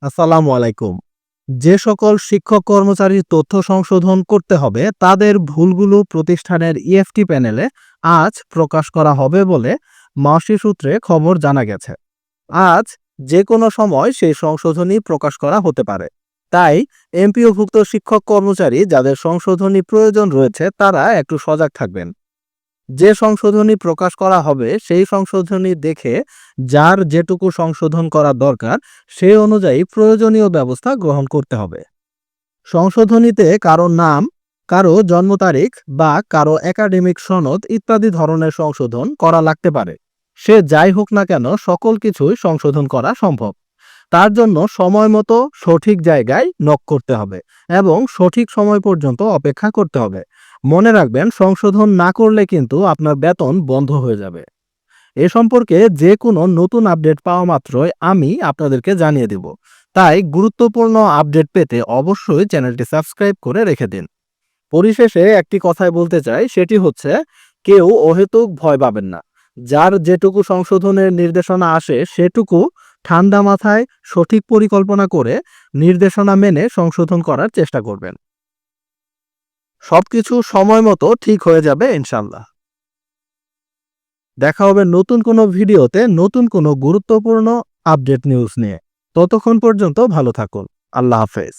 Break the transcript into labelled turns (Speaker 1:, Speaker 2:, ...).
Speaker 1: আসসালামু আলাইকুম। যে সকল শিক্ষক কর্মচারীর তথ্য সংশোধন করতে হবে তাদের ভুলগুলো প্রতিষ্ঠানের ইএফটি প্যানেলে আজ প্রকাশ করা হবে বলে মাসি সূত্রে খবর জানা গেছে। আজ যে কোনো সময় সেই সংশোধনী প্রকাশ করা হতে পারে। তাই এমপিওভুক্ত শিক্ষক কর্মচারী যাদের সংশোধনী প্রয়োজন রয়েছে তারা একটু সজাগ থাকবেন। যে সংশোধনী প্রকাশ করা হবে সেই সংশোধনী দেখে যার যেটুকু সংশোধন করা দরকার সে অনুযায়ী প্রয়োজনীয় ব্যবস্থা গ্রহণ করতে হবে। সংশোধনীতে কারো নাম, কারো জন্ম তারিখ বা কারো একাডেমিক সনদ ইত্যাদি ধরনের সংশোধন করা লাগতে পারে। সে যাই হোক না কেন সকল কিছুই সংশোধন করা সম্ভব। তার জন্য সময় মতো সঠিক জায়গায় নক করতে হবে এবং সঠিক সময় পর্যন্ত অপেক্ষা করতে হবে। মনে রাখবেন, সংশোধন না করলে কিন্তু আপনার বেতন বন্ধ হয়ে যাবে। এ সম্পর্কে যে কোনো নতুন আপডেট পাওয়া মাত্রই আমি আপনাদেরকে জানিয়ে দেব। তাই গুরুত্বপূর্ণ আপডেট পেতে অবশ্যই চ্যানেলটি সাবস্ক্রাইব করে রেখে দিন। পরিশেষে একটি কথাই বলতে চাই, সেটি হচ্ছে কেউ অহেতুক ভয় পাবেন না। যার যেটুকু সংশোধনের নির্দেশনা আসে সেটুকু ঠান্ডা মাথায় সঠিক পরিকল্পনা করে নির্দেশনা মেনে সংশোধন করার চেষ্টা করবেন। সবকিছু সময় মতো ঠিক হয়ে যাবে ইনশাল্লাহ। দেখা হবে নতুন কোনো ভিডিওতে নতুন কোনো গুরুত্বপূর্ণ আপডেট নিউজ নিয়ে। ততক্ষণ পর্যন্ত ভালো থাকুন। আল্লাহ হাফেজ।